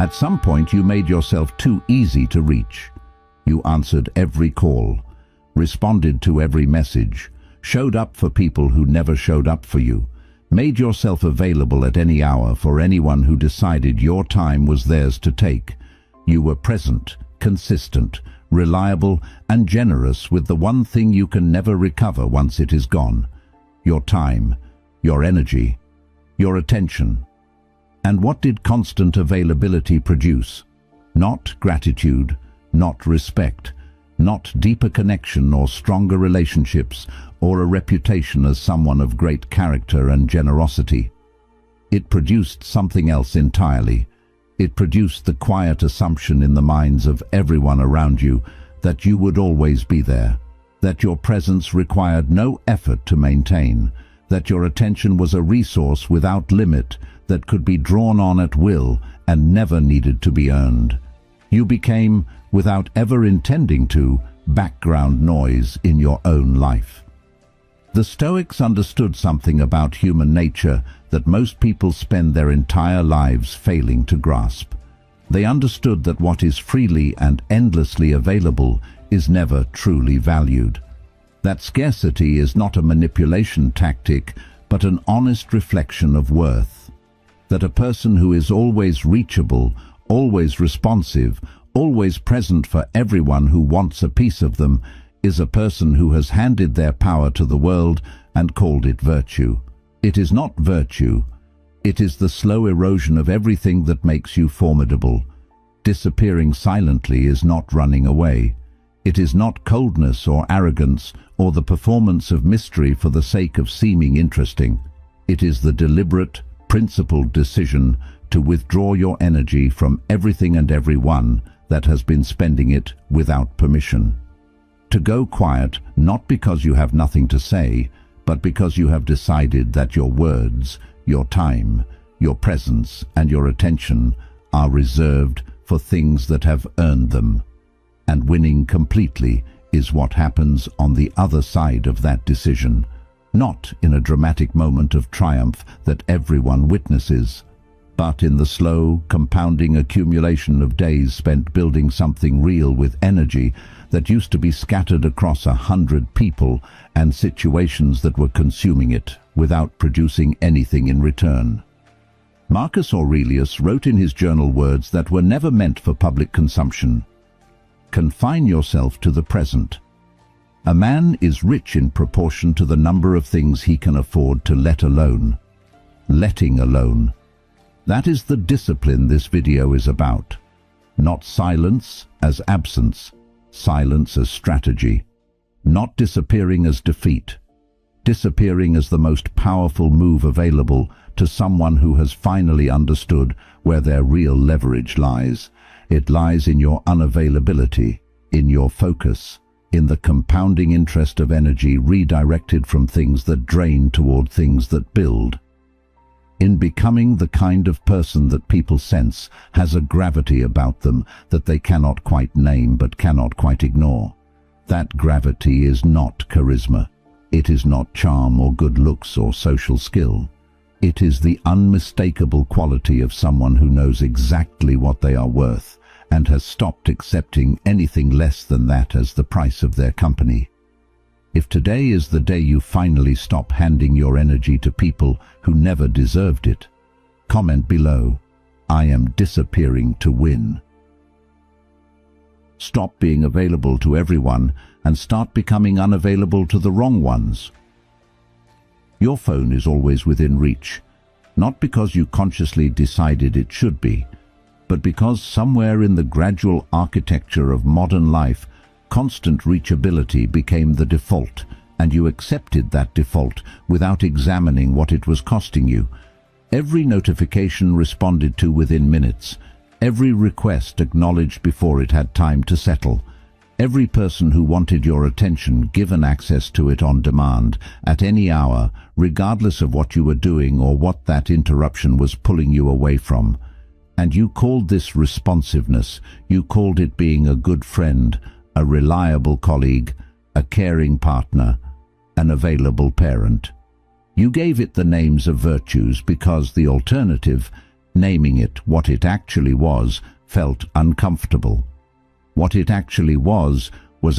At some point you made yourself too easy to reach. You answered every call, responded to every message, showed up for people who never showed up for you, made yourself available at any hour for anyone who decided your time was theirs to take. You were present, consistent, reliable, and generous with the one thing you can never recover once it is gone: your time, your energy, your attention. And what did constant availability produce? Not gratitude, not respect, not deeper connection or stronger relationships, or a reputation as someone of great character and generosity. It produced something else entirely. It produced the quiet assumption in the minds of everyone around you that you would always be there, that your presence required no effort to maintain, that your attention was a resource without limit that could be drawn on at will and never needed to be earned. You became, without ever intending to, background noise in your own life. The Stoics understood something about human nature that most people spend their entire lives failing to grasp. They understood that what is freely and endlessly available is never truly valued. That scarcity is not a manipulation tactic, but an honest reflection of worth. That a person who is always reachable, always responsive, always present for everyone who wants a piece of them, is a person who has handed their power to the world and called it virtue. It is not virtue. It is the slow erosion of everything that makes you formidable. Disappearing silently is not running away. It is not coldness or arrogance or the performance of mystery for the sake of seeming interesting. It is the deliberate, principled decision to withdraw your energy from everything and everyone that has been spending it without permission. To go quiet, not because you have nothing to say, but because you have decided that your words, your time, your presence, and your attention are reserved for things that have earned them. And winning completely is what happens on the other side of that decision, not in a dramatic moment of triumph that everyone witnesses, but in the slow, compounding accumulation of days spent building something real with energy that used to be scattered across 100 people and situations that were consuming it without producing anything in return. Marcus Aurelius wrote in his journal words that were never meant for public consumption: confine yourself to the present. A man is rich in proportion to the number of things he can afford to let alone. Letting alone. That is the discipline this video is about. Not silence as absence, silence as strategy. Not disappearing as defeat. Disappearing as the most powerful move available to someone who has finally understood where their real leverage lies. It lies in your unavailability, in your focus, in the compounding interest of energy redirected from things that drain toward things that build. In becoming the kind of person that people sense has a gravity about them that they cannot quite name but cannot quite ignore. That gravity is not charisma. It is not charm or good looks or social skill. It is the unmistakable quality of someone who knows exactly what they are worth and has stopped accepting anything less than that as the price of their company. If today is the day you finally stop handing your energy to people who never deserved it, comment below, "I am disappearing to win." Stop being available to everyone and start becoming unavailable to the wrong ones. Your phone is always within reach, not because you consciously decided it should be, but because somewhere in the gradual architecture of modern life, constant reachability became the default, and you accepted that default without examining what it was costing you. Every notification responded to within minutes, every request acknowledged before it had time to settle, every person who wanted your attention given access to it on demand, at any hour, regardless of what you were doing or what that interruption was pulling you away from. And you called this responsiveness, you called it being a good friend, a reliable colleague, a caring partner, an available parent. You gave it the names of virtues because the alternative, Naming it what it actually was felt uncomfortable. What it actually was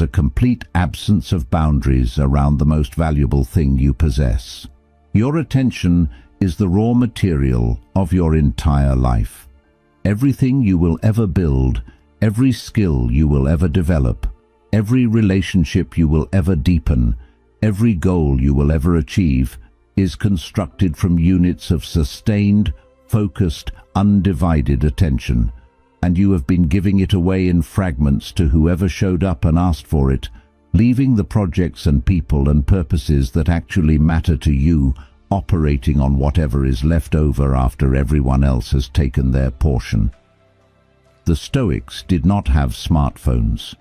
a complete absence of boundaries around the most valuable thing you possess. Your attention is the raw material of your entire life. Everything you will ever build, every skill you will ever develop, every relationship you will ever deepen, every goal you will ever achieve is constructed from units of sustained, focused, undivided attention, and you have been giving it away in fragments to whoever showed up and asked for it, leaving the projects and people and purposes that actually matter to you operating on whatever is left over after everyone else has taken their portion. The Stoics did not have smartphones,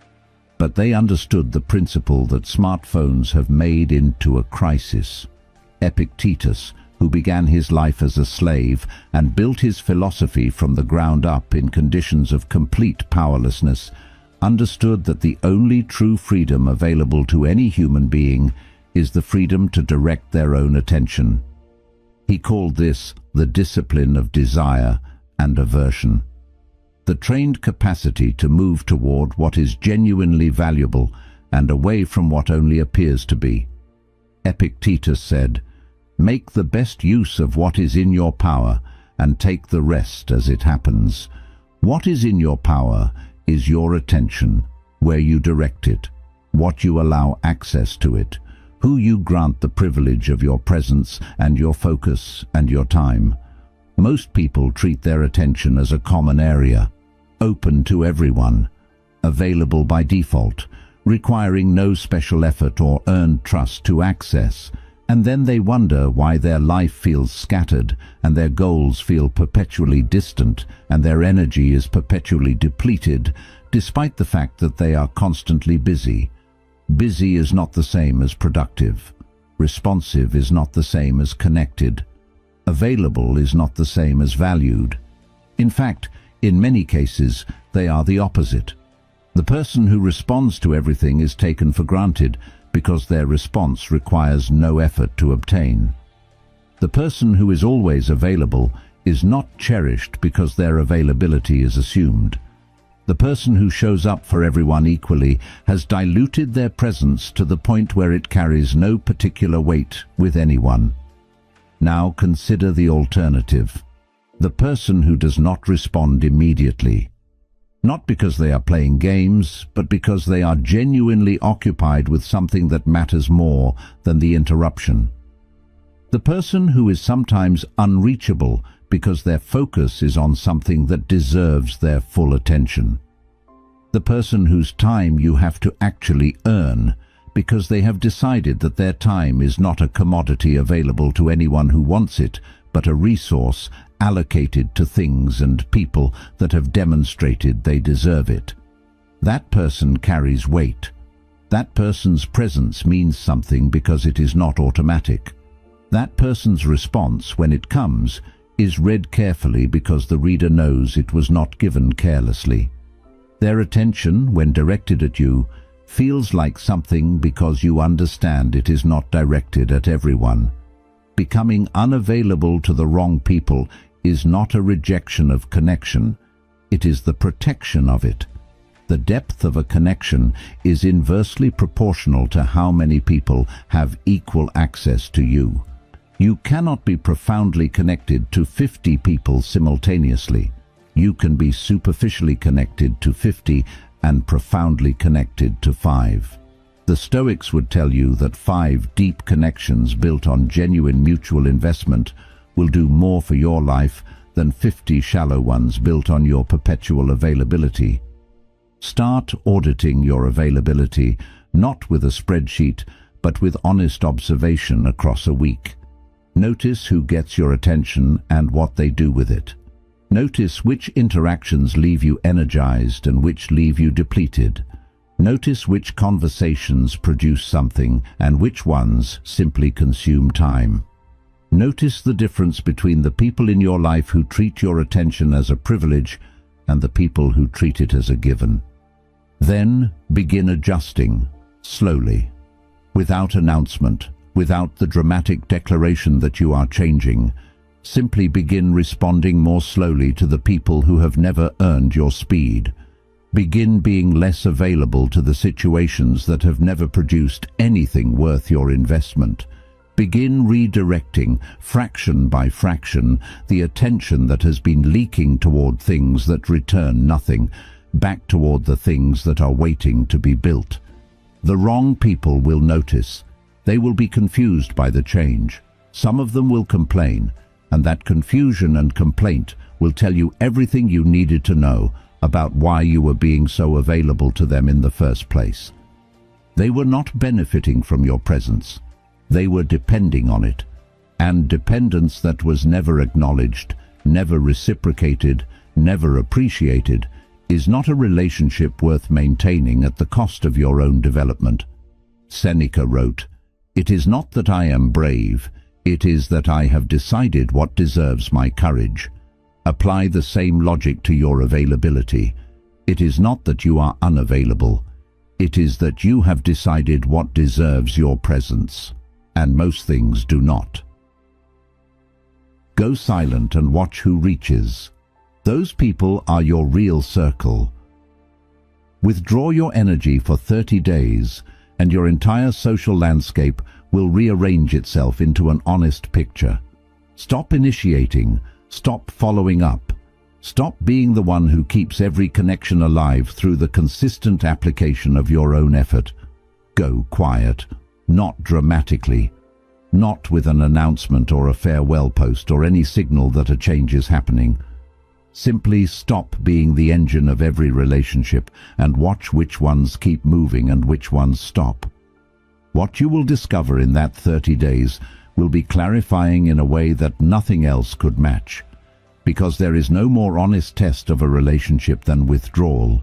but they understood the principle that smartphones have made into a crisis. Epictetus, who began his life as a slave and built his philosophy from the ground up in conditions of complete powerlessness, understood that the only true freedom available to any human being is the freedom to direct their own attention. He called this the discipline of desire and aversion, the trained capacity to move toward what is genuinely valuable and away from what only appears to be. Epictetus said, "Make the best use of what is in your power and take the rest as it happens." What is in your power is your attention, where you direct it, what you allow access to it, who you grant the privilege of your presence and your focus and your time. Most people treat their attention as a common area, open to everyone, available by default, requiring no special effort or earned trust to access, and then they wonder why their life feels scattered and their goals feel perpetually distant and their energy is perpetually depleted, despite the fact that they are constantly busy. Busy is not the same as productive. Responsive is not the same as connected. Available is not the same as valued. In fact, in many cases, they are the opposite. The person who responds to everything is taken for granted because their response requires no effort to obtain. The person who is always available is not cherished because their availability is assumed. The person who shows up for everyone equally has diluted their presence to the point where it carries no particular weight with anyone. Now consider the alternative. The person who does not respond immediately. Not because they are playing games, but because they are genuinely occupied with something that matters more than the interruption. The person who is sometimes unreachable because their focus is on something that deserves their full attention. The person whose time you have to actually earn because they have decided that their time is not a commodity available to anyone who wants it, but a resource allocated to things and people that have demonstrated they deserve it. That person carries weight. That person's presence means something because it is not automatic. That person's response, when it comes, is read carefully because the reader knows it was not given carelessly. Their attention, when directed at you, feels like something because you understand it is not directed at everyone. Becoming unavailable to the wrong people is not a rejection of connection, it is the protection of it. The depth of a connection is inversely proportional to how many people have equal access to you. You cannot be profoundly connected to 50 people simultaneously. You can be superficially connected to 50 and profoundly connected to 5. The Stoics would tell you that 5 deep connections built on genuine mutual investment will do more for your life than 50 shallow ones built on your perpetual availability. Start auditing your availability, not with a spreadsheet, but with honest observation across a week. Notice who gets your attention and what they do with it. Notice which interactions leave you energized and which leave you depleted. Notice which conversations produce something and which ones simply consume time. Notice the difference between the people in your life who treat your attention as a privilege and the people who treat it as a given. Then begin adjusting, slowly, without announcement, without the dramatic declaration that you are changing. Simply begin responding more slowly to the people who have never earned your speed. Begin being less available to the situations that have never produced anything worth your investment. Begin redirecting, fraction by fraction, the attention that has been leaking toward things that return nothing, back toward the things that are waiting to be built. The wrong people will notice. They will be confused by the change. Some of them will complain, and that confusion and complaint will tell you everything you needed to know about why you were being so available to them in the first place. They were not benefiting from your presence. They were depending on it. And dependence that was never acknowledged, never reciprocated, never appreciated, is not a relationship worth maintaining at the cost of your own development. Seneca wrote, "It is not that I am brave, it is that I have decided what deserves my courage." Apply the same logic to your availability. It is not that you are unavailable. It is that you have decided what deserves your presence, and most things do not. Go silent and watch who reaches. Those people are your real circle. Withdraw your energy for 30 days, and your entire social landscape will rearrange itself into an honest picture. Stop initiating. Stop following up. Stop being the one who keeps every connection alive through the consistent application of your own effort. Go quiet, not dramatically, not with an announcement or a farewell post or any signal that a change is happening. Simply stop being the engine of every relationship and watch which ones keep moving and which ones stop. What you will discover in that 30 days will be clarifying in a way that nothing else could match, because there is no more honest test of a relationship than withdrawal.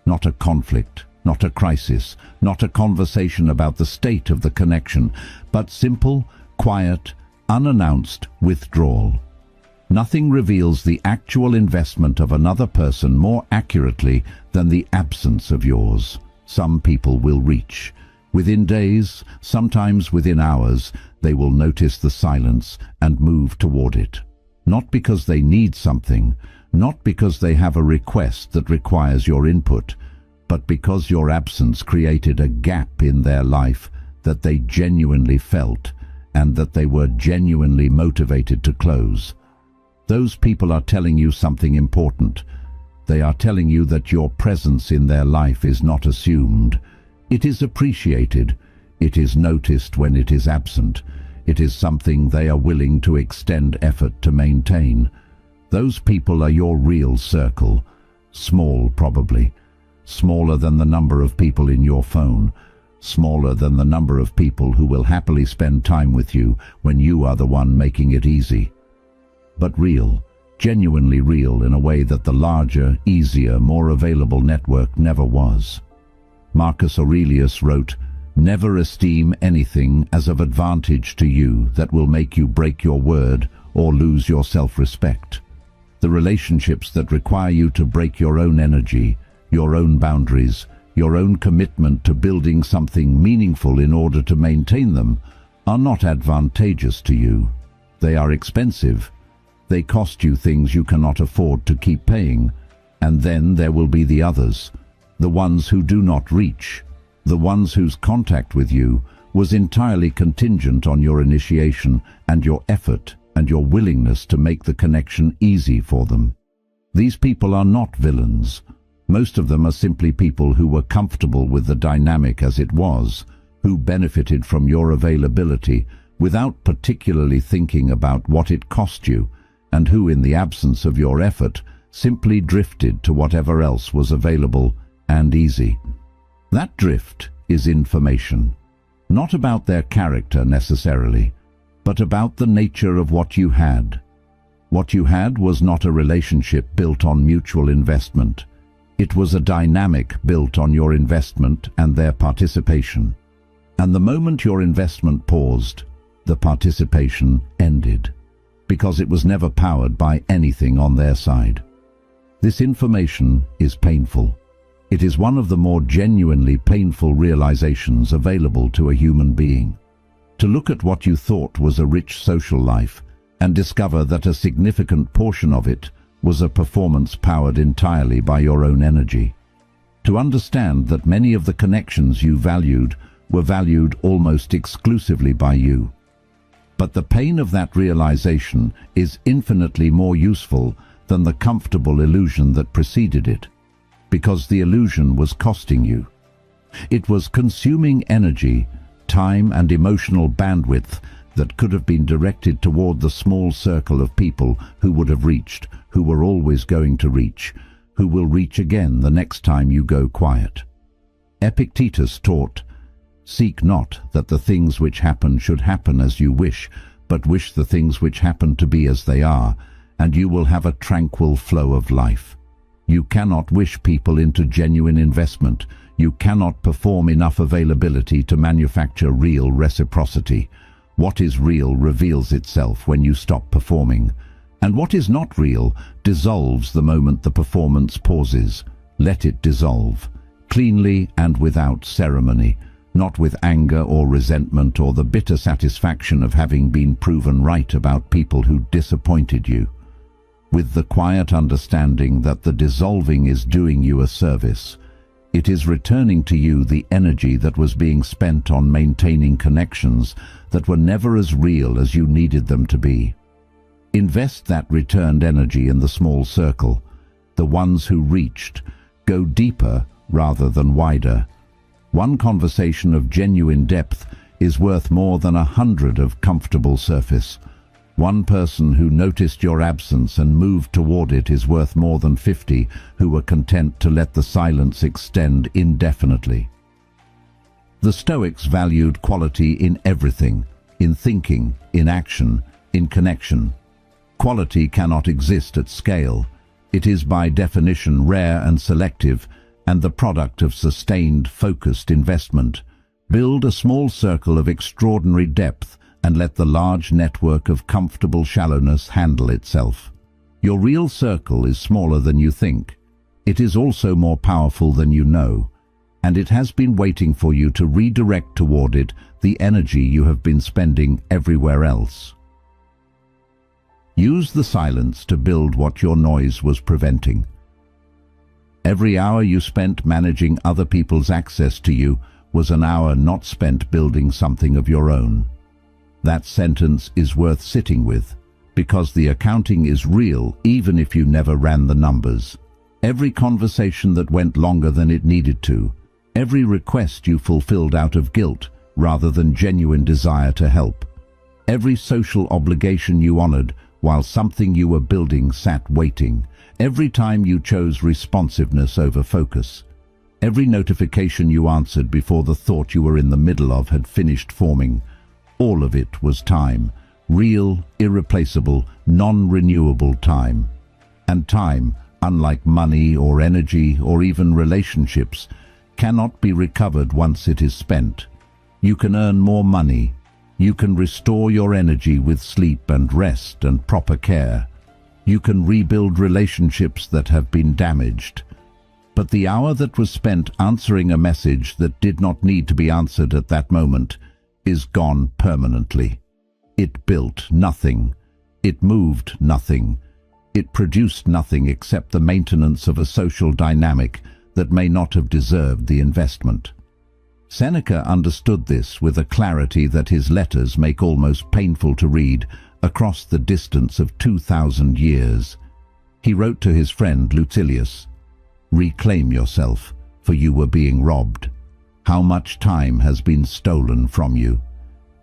Not a conflict, not a crisis, not a conversation about the state of the connection, but simple, quiet, unannounced withdrawal. Nothing reveals the actual investment of another person more accurately than the absence of yours. Some people will reach. Within days, sometimes within hours, they will notice the silence and move toward it. Not because they need something, not because they have a request that requires your input, but because your absence created a gap in their life that they genuinely felt and that they were genuinely motivated to close. Those people are telling you something important. They are telling you that your presence in their life is not assumed. It is appreciated. It is noticed when it is absent. It is something they are willing to extend effort to maintain. Those people are your real circle. Small, probably. Smaller than the number of people in your phone. Smaller than the number of people who will happily spend time with you when you are the one making it easy. But real, genuinely real in a way that the larger, easier, more available network never was. Marcus Aurelius wrote, "Never esteem anything as of advantage to you that will make you break your word or lose your self-respect." The relationships that require you to break your own energy, your own boundaries, your own commitment to building something meaningful in order to maintain them, are not advantageous to you. They are expensive. They cost you things you cannot afford to keep paying. And then there will be the others, the ones who do not reach, the ones whose contact with you was entirely contingent on your initiation and your effort and your willingness to make the connection easy for them. These people are not villains. Most of them are simply people who were comfortable with the dynamic as it was, who benefited from your availability without particularly thinking about what it cost you, and who, in the absence of your effort, simply drifted to whatever else was available and easy. That drift is information, not about their character necessarily, but about the nature of what you had. What you had was not a relationship built on mutual investment. It was a dynamic built on your investment and their participation. And the moment your investment paused, the participation ended, because it was never powered by anything on their side. This information is painful. It is one of the more genuinely painful realizations available to a human being. To look at what you thought was a rich social life and discover that a significant portion of it was a performance powered entirely by your own energy. To understand that many of the connections you valued were valued almost exclusively by you. But the pain of that realization is infinitely more useful than the comfortable illusion that preceded it, because the illusion was costing you. It was consuming energy, time and emotional bandwidth that could have been directed toward the small circle of people who would have reached, who were always going to reach, who will reach again the next time you go quiet. Epictetus taught, "Seek not that the things which happen should happen as you wish, but wish the things which happen to be as they are, and you will have a tranquil flow of life." You cannot wish people into genuine investment. You cannot perform enough availability to manufacture real reciprocity. What is real reveals itself when you stop performing, and what is not real dissolves the moment the performance pauses. Let it dissolve, cleanly and without ceremony, not with anger or resentment or the bitter satisfaction of having been proven right about people who disappointed you. With the quiet understanding that the dissolving is doing you a service. It is returning to you the energy that was being spent on maintaining connections that were never as real as you needed them to be. Invest that returned energy in the small circle, the ones who reached. Go deeper rather than wider. One conversation of genuine depth is worth more than 100 of comfortable surface. One person who noticed your absence and moved toward it is worth more than 50 who were content to let the silence extend indefinitely. The Stoics valued quality in everything, in thinking, in action, in connection. Quality cannot exist at scale. It is by definition rare and selective, and the product of sustained, focused investment. Build a small circle of extraordinary depth and let the large network of comfortable shallowness handle itself. Your real circle is smaller than you think. It is also more powerful than you know, and it has been waiting for you to redirect toward it the energy you have been spending everywhere else. Use the silence to build what your noise was preventing. Every hour you spent managing other people's access to you was an hour not spent building something of your own. That sentence is worth sitting with, because the accounting is real even if you never ran the numbers. Every conversation that went longer than it needed to, every request you fulfilled out of guilt rather than genuine desire to help, every social obligation you honored while something you were building sat waiting, every time you chose responsiveness over focus, every notification you answered before the thought you were in the middle of had finished forming. All of it was time, real, irreplaceable, non-renewable time. And time, unlike money or energy or even relationships, cannot be recovered once it is spent. You can earn more money. You can restore your energy with sleep and rest and proper care. You can rebuild relationships that have been damaged. But the hour that was spent answering a message that did not need to be answered at that moment is gone permanently. It built nothing. It moved nothing. It produced nothing except the maintenance of a social dynamic that may not have deserved the investment. Seneca understood this with a clarity that his letters make almost painful to read across the distance of 2,000 years. He wrote to his friend Lucilius, "Reclaim yourself, for you were being robbed. How much time has been stolen from you?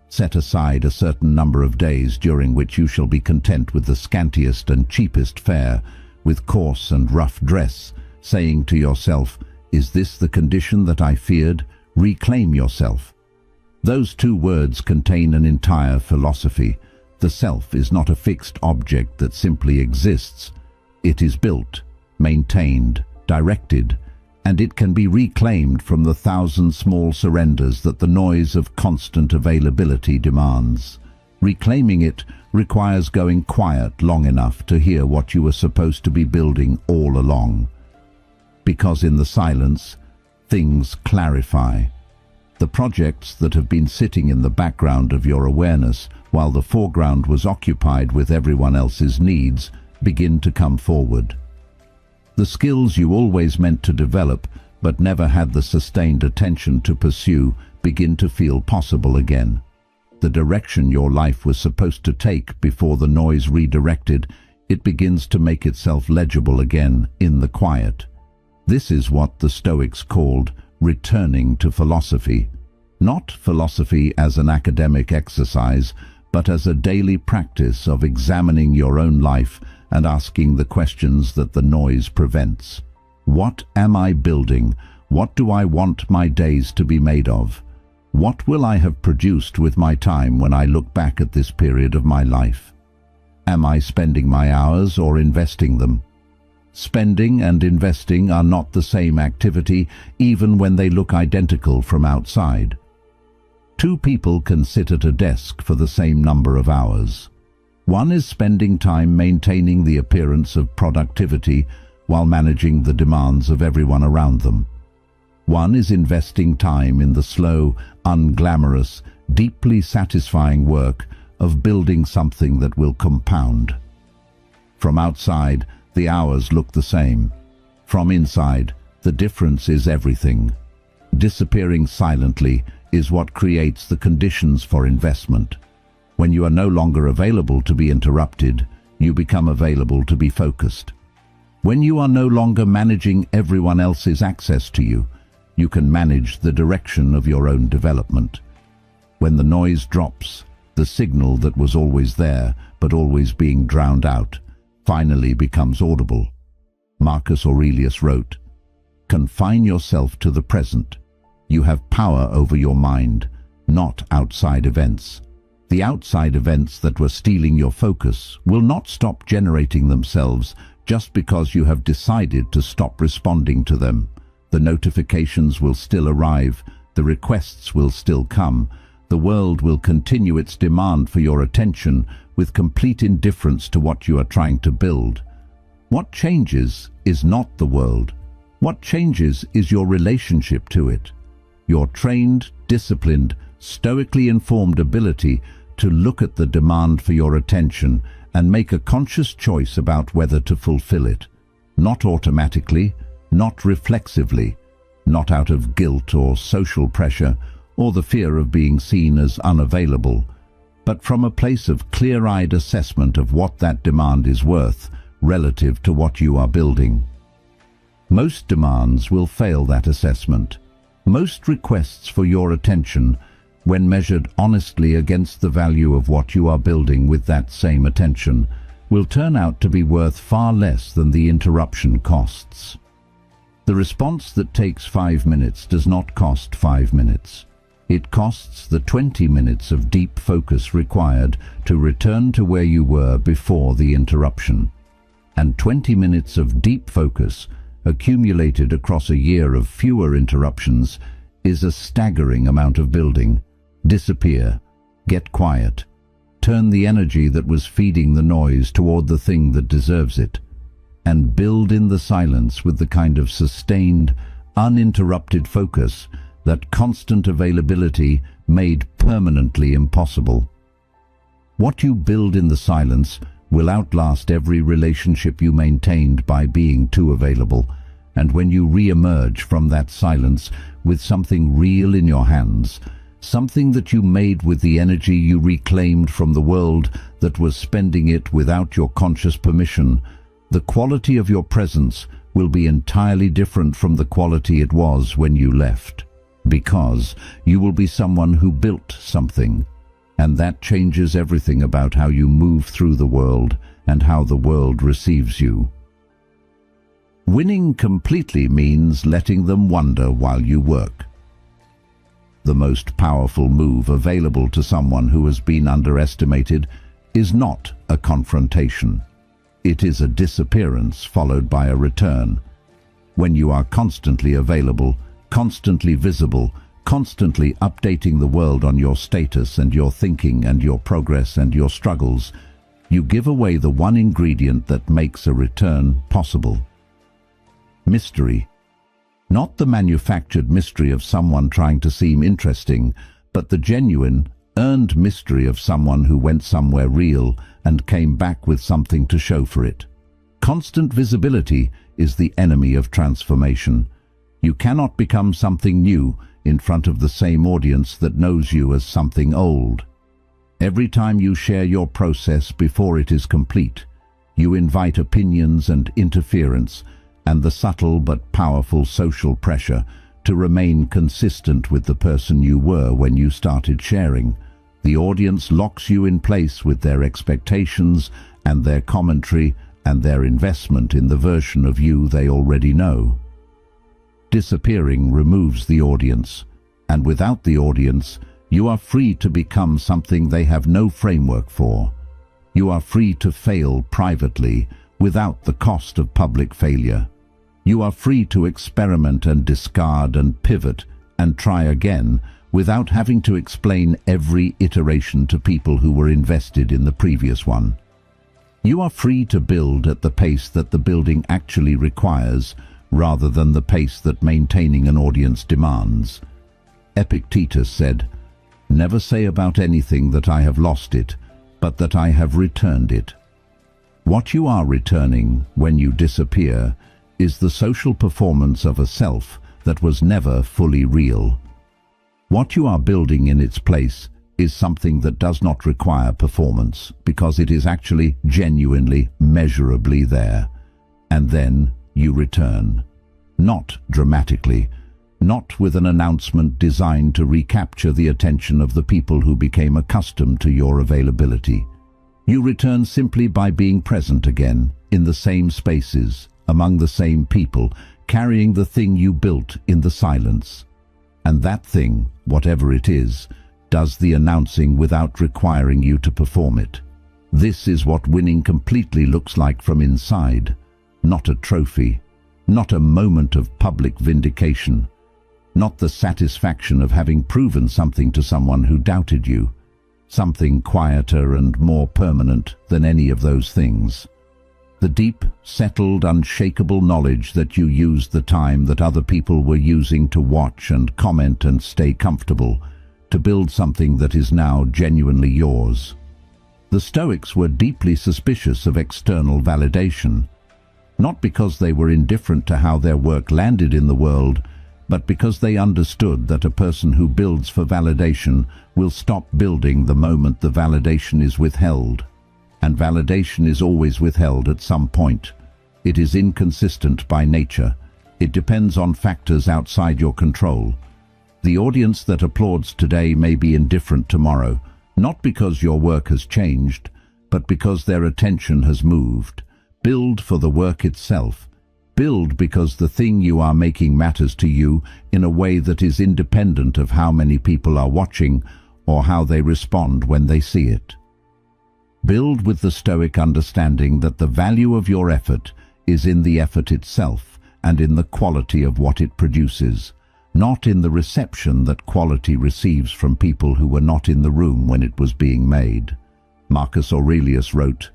Set aside a certain number of days during which you shall be content with the scantiest and cheapest fare, with coarse and rough dress, saying to yourself, 'Is this the condition that I feared?' Reclaim yourself." Those two words contain an entire philosophy. The self is not a fixed object that simply exists. It is built, maintained, directed, and it can be reclaimed from the 1,000 small surrenders that the noise of constant availability demands. Reclaiming it requires going quiet long enough to hear what you were supposed to be building all along. Because in the silence, things clarify. The projects that have been sitting in the background of your awareness while the foreground was occupied with everyone else's needs begin to come forward. The skills you always meant to develop but never had the sustained attention to pursue begin to feel possible again. The direction your life was supposed to take before the noise redirected, it begins to make itself legible again in the quiet. This is what the Stoics called returning to philosophy. Not philosophy as an academic exercise, but as a daily practice of examining your own life and asking the questions that the noise prevents. What am I building? What do I want my days to be made of? What will I have produced with my time when I look back at this period of my life? Am I spending my hours or investing them? Spending and investing are not the same activity, even when they look identical from outside. Two people can sit at a desk for the same number of hours. One is spending time maintaining the appearance of productivity while managing the demands of everyone around them. One is investing time in the slow, unglamorous, deeply satisfying work of building something that will compound. From outside, the hours look the same. From inside, the difference is everything. Disappearing silently is what creates the conditions for investment. When you are no longer available to be interrupted, you become available to be focused. When you are no longer managing everyone else's access to you, you can manage the direction of your own development. When the noise drops, the signal that was always there, but always being drowned out, finally becomes audible. Marcus Aurelius wrote, "Confine yourself to the present. You have power over your mind, not outside events. The outside events that were stealing your focus will not stop generating themselves just because you have decided to stop responding to them. The notifications will still arrive, the requests will still come, the world will continue its demand for your attention with complete indifference to what you are trying to build. What changes is not the world. What changes is your relationship to it. Your trained, disciplined, stoically informed ability to look at the demand for your attention and make a conscious choice about whether to fulfill it. Not automatically, not reflexively, not out of guilt or social pressure or the fear of being seen as unavailable, but from a place of clear-eyed assessment of what that demand is worth relative to what you are building. Most demands will fail that assessment. Most requests for your attention, when measured honestly against the value of what you are building with that same attention, will turn out to be worth far less than the interruption costs. The response that takes 5 minutes does not cost 5 minutes. It costs the 20 minutes of deep focus required to return to where you were before the interruption. And 20 minutes of deep focus, accumulated across a year of fewer interruptions, is a staggering amount of building. Disappear, get quiet, turn the energy that was feeding the noise toward the thing that deserves it, and build in the silence with the kind of sustained, uninterrupted focus that constant availability made permanently impossible. What you build in the silence will outlast every relationship you maintained by being too available, and when you re-emerge from that silence with something real in your hands, something that you made with the energy you reclaimed from the world that was spending it without your conscious permission, the quality of your presence will be entirely different from the quality it was when you left, because you will be someone who built something, and that changes everything about how you move through the world and how the world receives you. Winning completely means letting them wonder while you work. The most powerful move available to someone who has been underestimated is not a confrontation. It is a disappearance followed by a return. When you are constantly available, constantly visible, constantly updating the world on your status and your thinking and your progress and your struggles, you give away the one ingredient that makes a return possible: mystery. Not the manufactured mystery of someone trying to seem interesting, but the genuine, earned mystery of someone who went somewhere real and came back with something to show for it. Constant visibility is the enemy of transformation. You cannot become something new in front of the same audience that knows you as something old. Every time you share your process before it is complete, you invite opinions and interference and the subtle but powerful social pressure to remain consistent with the person you were when you started sharing. The audience locks you in place with their expectations and their commentary and their investment in the version of you they already know. Disappearing removes the audience, and without the audience, you are free to become something they have no framework for. You are free to fail privately without the cost of public failure. You are free to experiment and discard and pivot and try again without having to explain every iteration to people who were invested in the previous one. You are free to build at the pace that the building actually requires, rather than the pace that maintaining an audience demands. Epictetus said, "Never say about anything that I have lost it, but that I have returned it." What you are returning when you disappear is the social performance of a self that was never fully real. What you are building in its place is something that does not require performance, because it is actually genuinely, measurably there. And then you return. Not dramatically, not with an announcement designed to recapture the attention of the people who became accustomed to your availability. You return simply by being present again, in the same spaces, among the same people, carrying the thing you built in the silence. And that thing, whatever it is, does the announcing without requiring you to perform it. This is what winning completely looks like from inside. Not a trophy, not a moment of public vindication, not the satisfaction of having proven something to someone who doubted you. Something quieter and more permanent than any of those things. The deep, settled, unshakable knowledge that you used the time that other people were using to watch and comment and stay comfortable, to build something that is now genuinely yours. The Stoics were deeply suspicious of external validation, not because they were indifferent to how their work landed in the world, but because they understood that a person who builds for validation will stop building the moment the validation is withheld. And validation is always withheld at some point. It is inconsistent by nature. It depends on factors outside your control. The audience that applauds today may be indifferent tomorrow, not because your work has changed, but because their attention has moved. Build for the work itself. Build because the thing you are making matters to you in a way that is independent of how many people are watching or how they respond when they see it. Build with the Stoic understanding that the value of your effort is in the effort itself and in the quality of what it produces, not in the reception that quality receives from people who were not in the room when it was being made. Marcus Aurelius wrote,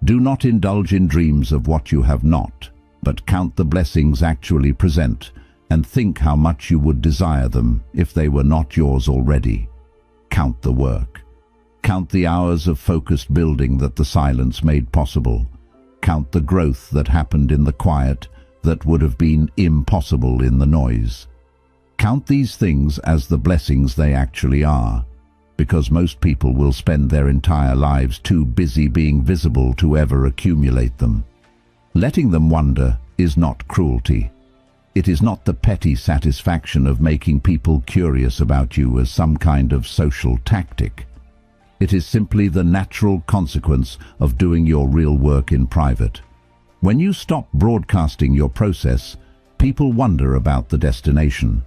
"Do not indulge in dreams of what you have not, but count the blessings actually present, and think how much you would desire them if they were not yours already. Count the work. Count the hours of focused building that the silence made possible. Count the growth that happened in the quiet that would have been impossible in the noise. Count these things as the blessings they actually are, because most people will spend their entire lives too busy being visible to ever accumulate them. Letting them wonder is not cruelty. It is not the petty satisfaction of making people curious about you as some kind of social tactic. It is simply the natural consequence of doing your real work in private. When you stop broadcasting your process, people wonder about the destination.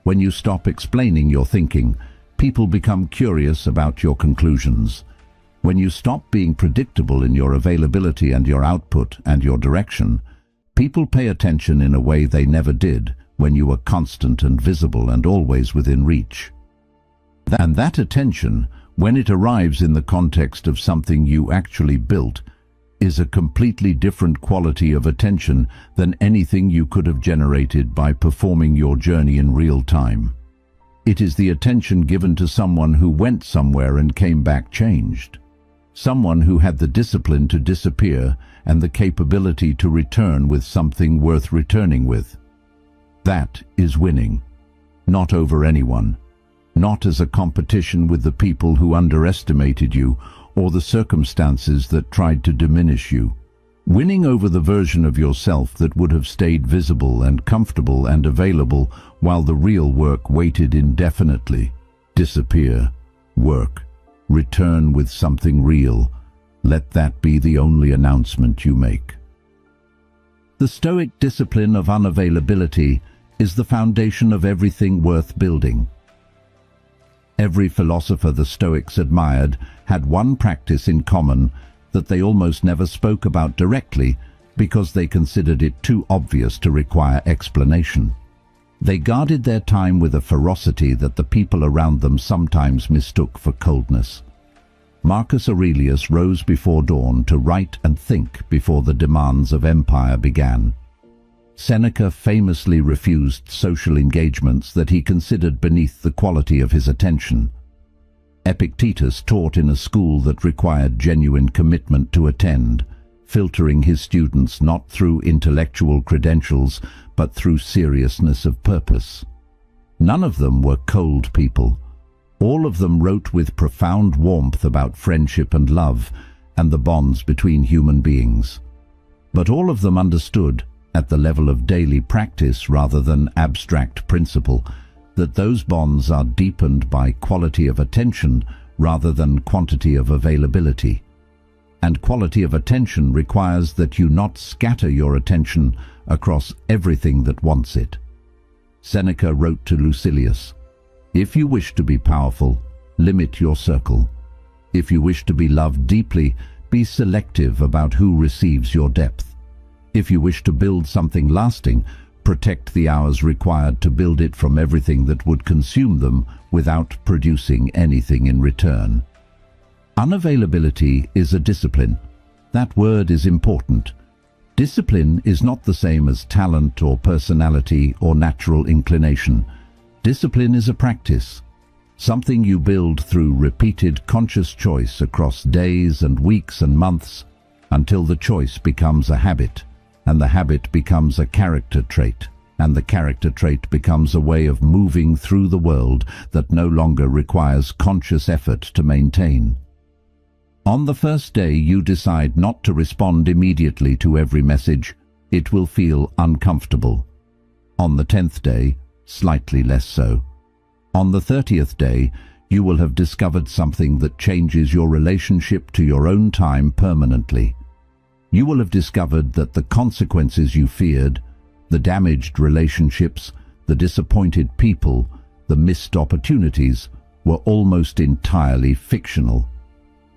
When you stop explaining your thinking, people become curious about your conclusions. When you stop being predictable in your availability and your output and your direction, people pay attention in a way they never did when you were constant and visible and always within reach. And that attention, when it arrives in the context of something you actually built, is a completely different quality of attention than anything you could have generated by performing your journey in real time. It is the attention given to someone who went somewhere and came back changed. Someone who had the discipline to disappear and the capability to return with something worth returning with. That is winning. Not over anyone. Not as a competition with the people who underestimated you or the circumstances that tried to diminish you. Winning over the version of yourself that would have stayed visible and comfortable and available while the real work waited indefinitely. Disappear. Work. Return with something real. Let that be the only announcement you make. The Stoic discipline of unavailability is the foundation of everything worth building. Every philosopher the Stoics admired had one practice in common that they almost never spoke about directly because they considered it too obvious to require explanation. They guarded their time with a ferocity that the people around them sometimes mistook for coldness. Marcus Aurelius rose before dawn to write and think before the demands of empire began. Seneca famously refused social engagements that he considered beneath the quality of his attention. Epictetus taught in a school that required genuine commitment to attend, filtering his students not through intellectual credentials but through seriousness of purpose. None of them were cold people. All of them wrote with profound warmth about friendship and love and the bonds between human beings. But all of them understood, at the level of daily practice rather than abstract principle, that those bonds are deepened by quality of attention rather than quantity of availability. And quality of attention requires that you not scatter your attention across everything that wants it. Seneca wrote to Lucilius, "If you wish to be powerful, limit your circle. If you wish to be loved deeply, be selective about who receives your depth. If you wish to build something lasting, protect the hours required to build it from everything that would consume them without producing anything in return." Unavailability is a discipline. That word is important. Discipline is not the same as talent or personality or natural inclination. Discipline is a practice, something you build through repeated conscious choice across days and weeks and months until the choice becomes a habit, and the habit becomes a character trait, and the character trait becomes a way of moving through the world that no longer requires conscious effort to maintain. On the first day you decide not to respond immediately to every message, it will feel uncomfortable. On the 10th day, slightly less so. On the 30th day, you will have discovered something that changes your relationship to your own time permanently. You will have discovered that the consequences you feared, the damaged relationships, the disappointed people, the missed opportunities, were almost entirely fictional.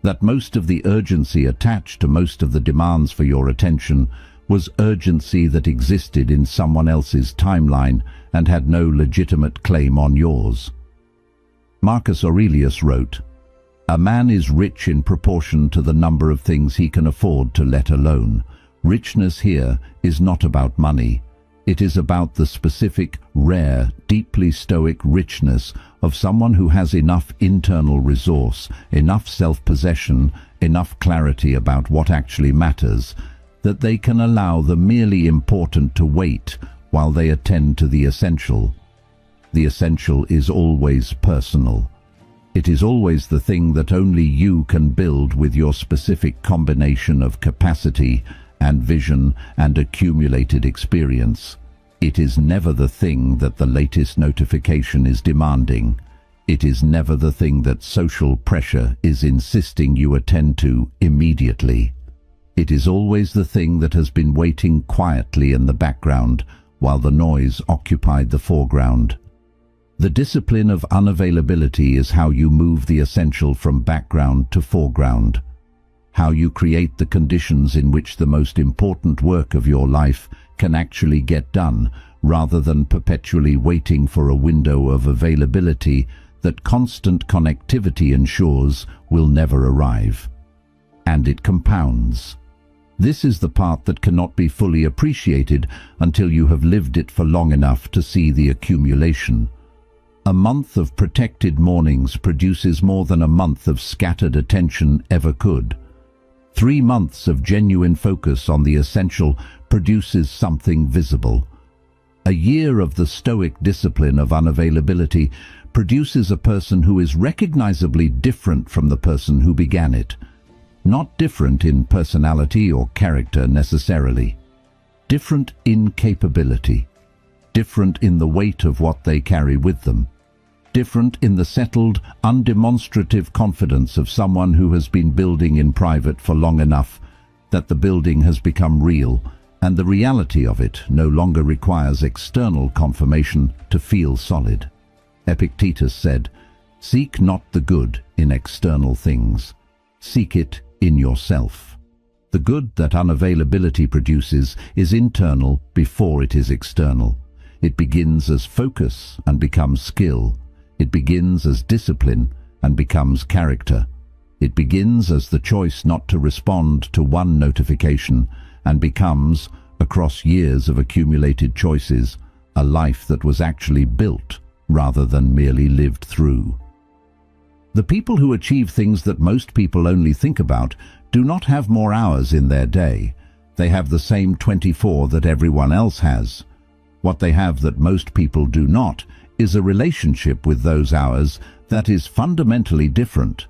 That most of the urgency attached to most of the demands for your attention was urgency that existed in someone else's timeline and had no legitimate claim on yours. Marcus Aurelius wrote, "A man is rich in proportion to the number of things he can afford to let alone. Richness here is not about money. It is about the specific, rare, deeply stoic richness of someone who has enough internal resource, enough self-possession, enough clarity about what actually matters, that they can allow the merely important to wait while they attend to the essential. The essential is always personal. It is always the thing that only you can build with your specific combination of capacity and vision and accumulated experience. It is never the thing that the latest notification is demanding. It is never the thing that social pressure is insisting you attend to immediately. It is always the thing that has been waiting quietly in the background while the noise occupied the foreground. The discipline of unavailability is how you move the essential from background to foreground, how you create the conditions in which the most important work of your life can actually get done, rather than perpetually waiting for a window of availability that constant connectivity ensures will never arrive. And it compounds. This is the part that cannot be fully appreciated until you have lived it for long enough to see the accumulation. A month of protected mornings produces more than a month of scattered attention ever could. 3 months of genuine focus on the essential produces something visible. A year of the Stoic discipline of unavailability produces a person who is recognizably different from the person who began it. Not different in personality or character necessarily. Different in capability. Different in the weight of what they carry with them. Different in the settled, undemonstrative confidence of someone who has been building in private for long enough that the building has become real, and the reality of it no longer requires external confirmation to feel solid. Epictetus said, "Seek not the good in external things. Seek it in yourself." The good that unavailability produces is internal before it is external. It begins as focus and becomes skill. It begins as discipline and becomes character. It begins as the choice not to respond to one notification and becomes, across years of accumulated choices, a life that was actually built rather than merely lived through. The people who achieve things that most people only think about do not have more hours in their day. They have the same 24 that everyone else has. What they have that most people do not is a relationship with those hours that is fundamentally different.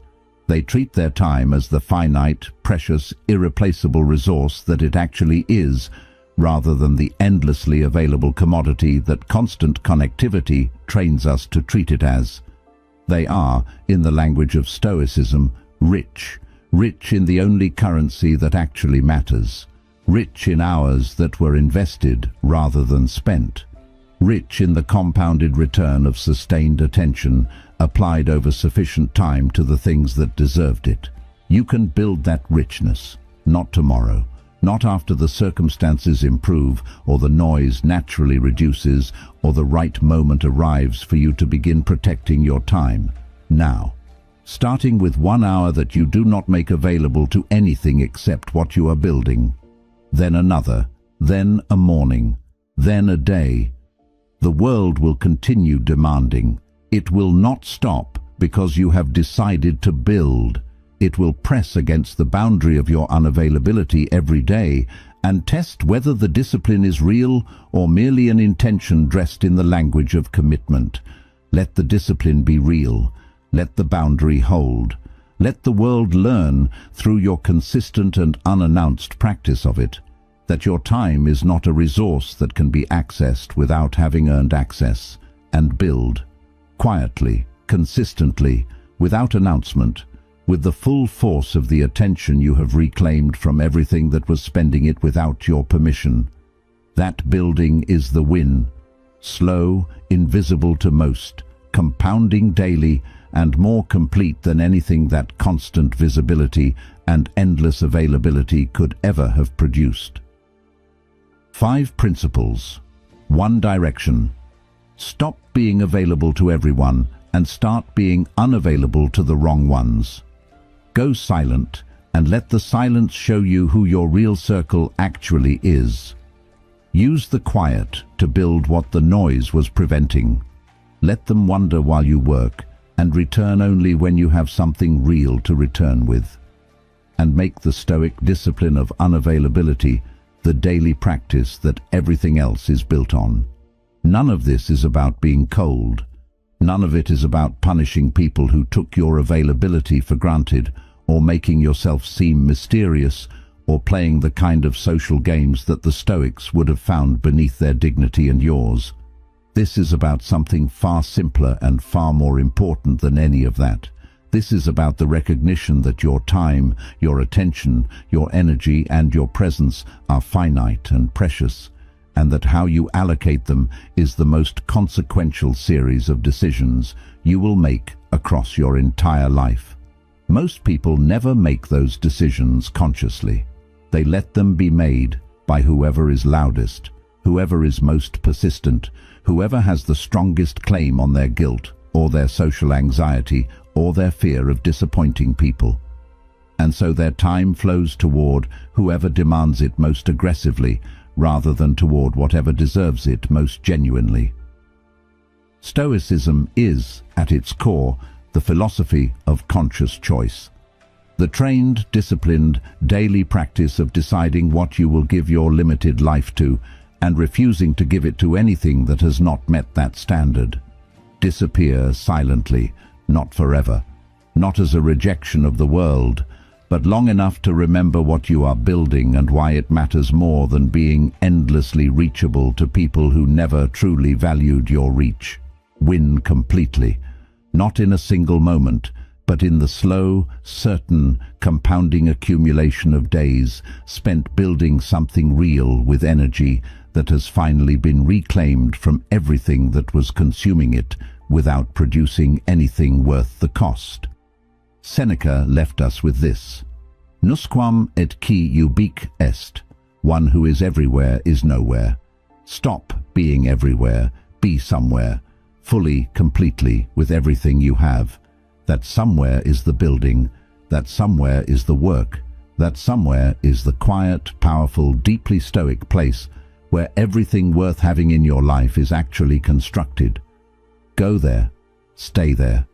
They treat their time as the finite, precious, irreplaceable resource that it actually is, rather than the endlessly available commodity that constant connectivity trains us to treat it as. They are, in the language of Stoicism, rich in the only currency that actually matters, rich in hours that were invested rather than spent, rich in the compounded return of sustained attention applied over sufficient time to the things that deserved it. You can build that richness, not tomorrow, not after the circumstances improve or the noise naturally reduces or the right moment arrives for you to begin protecting your time. Now, starting with 1 hour that you do not make available to anything except what you are building, then another, then a morning, then a day. The world will continue demanding. It will not stop because you have decided to build. It will press against the boundary of your unavailability every day and test whether the discipline is real or merely an intention dressed in the language of commitment. Let the discipline be real. Let the boundary hold. Let the world learn through your consistent and unannounced practice of it that your time is not a resource that can be accessed without having earned access, and build quietly, consistently, without announcement, with the full force of the attention you have reclaimed from everything that was spending it without your permission. That building is the win, slow, invisible to most, compounding daily, and more complete than anything that constant visibility and endless availability could ever have produced. 5 principles. 1 direction. Stop being available to everyone and start being unavailable to the wrong ones. Go silent and let the silence show you who your real circle actually is. Use the quiet to build what the noise was preventing. Let them wander while you work and return only when you have something real to return with. And make the Stoic discipline of unavailability the daily practice that everything else is built on. None of this is about being cold. None of it is about punishing people who took your availability for granted, or making yourself seem mysterious, or playing the kind of social games that the Stoics would have found beneath their dignity and yours. This is about something far simpler and far more important than any of that. This is about the recognition that your time, your attention, your energy, and your presence are finite and precious, and that how you allocate them is the most consequential series of decisions you will make across your entire life. Most people never make those decisions consciously. They let them be made by whoever is loudest, whoever is most persistent, whoever has the strongest claim on their guilt, or their social anxiety, or their fear of disappointing people. and so their time flows toward whoever demands it most aggressively, rather than toward whatever deserves it most genuinely. Stoicism is, at its core, the philosophy of conscious choice. The trained, disciplined, daily practice of deciding what you will give your limited life to and refusing to give it to anything that has not met that standard. Disappear silently, not forever, not as a rejection of the world, but long enough to remember what you are building and why it matters more than being endlessly reachable to people who never truly valued your reach. Win completely, not in a single moment, but in the slow, certain, compounding accumulation of days spent building something real with energy that has finally been reclaimed from everything that was consuming it without producing anything worth the cost. Seneca left us with this: Nusquam et qui ubique est. One who is everywhere is nowhere. Stop being everywhere, be somewhere, fully, completely, with everything you have. That somewhere is the building, that somewhere is the work, that somewhere is the quiet, powerful, deeply stoic place where everything worth having in your life is actually constructed. Go there, stay there,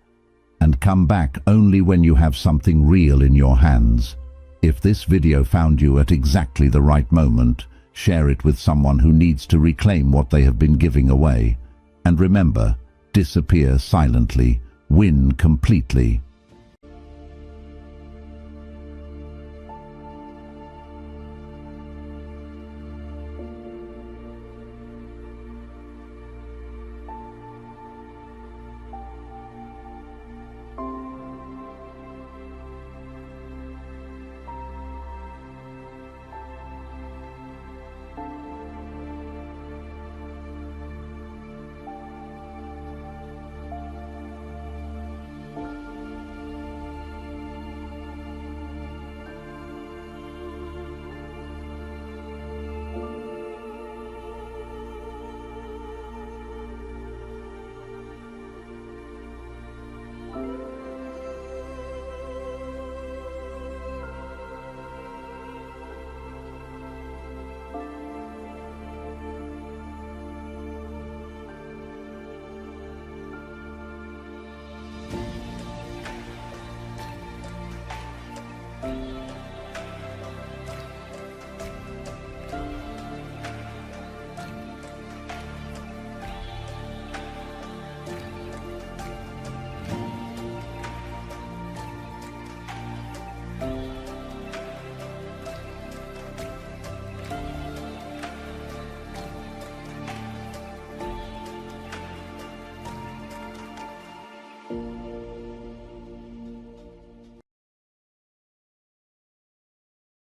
and come back only when you have something real in your hands. If this video found you at exactly the right moment, share it with someone who needs to reclaim what they have been giving away. And remember, disappear silently, win completely.